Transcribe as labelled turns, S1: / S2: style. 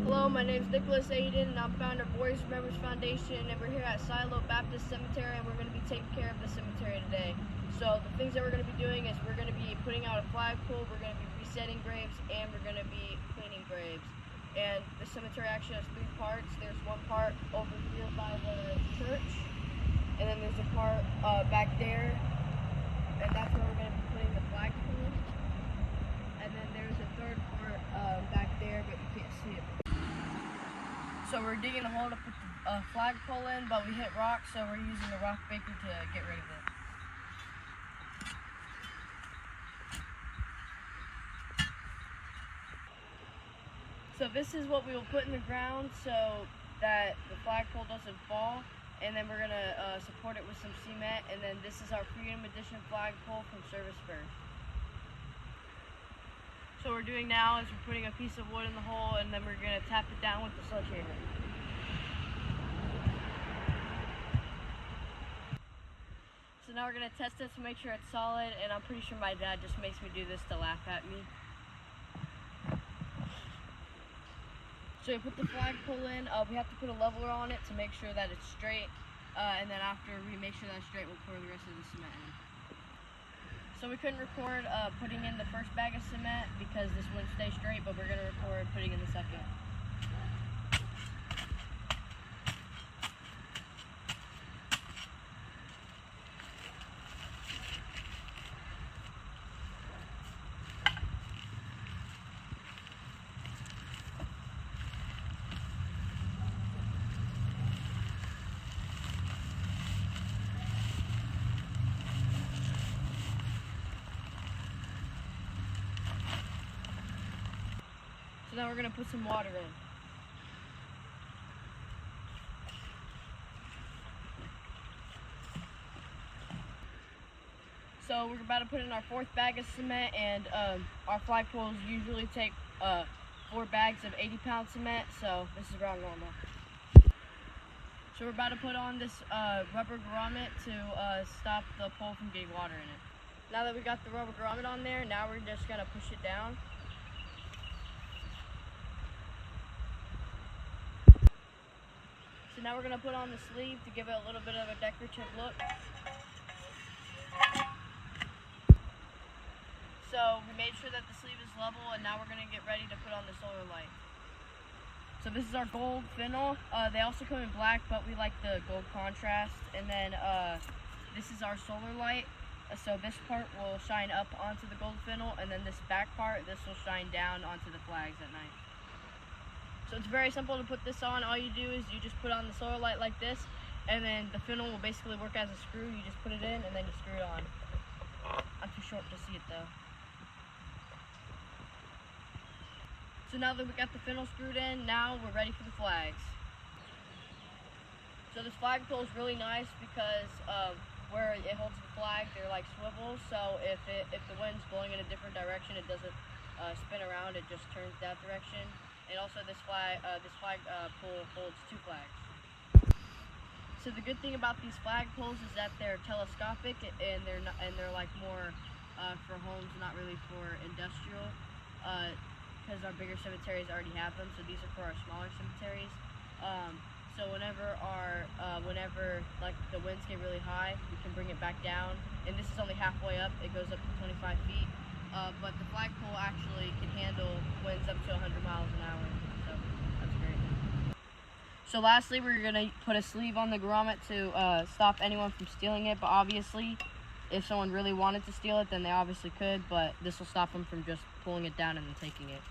S1: Hello, my name is Nicholas Aiden, and I'm founder of Warriors Remembers Foundation, and we're here at Shiloh Baptist Cemetery, and we're going to be taking care of the cemetery today. So the things that we're going to be doing is we're going to be putting out a flagpole, we're going to be resetting graves, and we're going to be cleaning graves. And the cemetery actually has three parts. There's one part over here by the church, and then there's a part back there, and that's where we're going to be putting the flagpole. And then there's a third part back there, but you can't see it. So we're digging a hole to put the flagpole in, but we hit rock, so we're using the rock baker to get rid of it. So this is what we will put in the ground so that the flagpole doesn't fall, and then we're going to support it with some cement, and then this is our Freedom Edition flagpole from Service First. So what we're doing now is we're putting a piece of wood in the hole, and then we're going to tap it down with the sledgehammer. So now we're going to test it to make sure it's solid, and I'm pretty sure my dad just makes me do this to laugh at me. So we put the flagpole in, we have to put a leveler on it to make sure that it's straight, and then after we make sure that's straight, we'll pour the rest of the cement in. So we couldn't record putting in the first bag of cement because this wouldn't stay straight, but we're going to record putting in the second. So now we're going to put some water in. So we're about to put in our fourth bag of cement, and our flagpoles usually take 4 bags of 80-pound cement, so this is around normal. So we're about to put on this rubber grommet to stop the pole from getting water in it. Now that we got the rubber grommet on there, now we're just going to push it down. So now we're going to put on the sleeve to give it a little bit of a decorative look. So we made sure that the sleeve is level, and now we're going to get ready to put on the solar light. So this is our gold fennel. They also come in black, but we like the gold contrast. And then this is our solar light. So this part will shine up onto the gold fennel, and then this back part, this will shine down onto the flags at night. So it's very simple to put this on. All you do is you just put on the solar light like this, and then the fennel will basically work as a screw. You just put it in, and then you screw it on. I'm too short to see it though. So now that we got the fennel screwed in, now we're ready for the flags. So this flagpole is really nice because where it holds the flag, they're like swivels. So if the wind's blowing in a different direction, it doesn't spin around. It just turns that direction. And also this flagpole holds 2 flags. So the good thing about these flagpoles is that they're telescopic, and they're like more for homes, not really for industrial. Because our bigger cemeteries already have them, so these are for our smaller cemeteries. So whenever like the winds get really high, we can bring it back down. And this is only halfway up; it goes up to 25 feet. But the flagpole actually can handle winds up to 100 miles an hour, so that's great. So lastly, we're gonna put a sleeve on the grommet to stop anyone from stealing it. But obviously, if someone really wanted to steal it, then they obviously could. But this will stop them from just pulling it down and then taking it.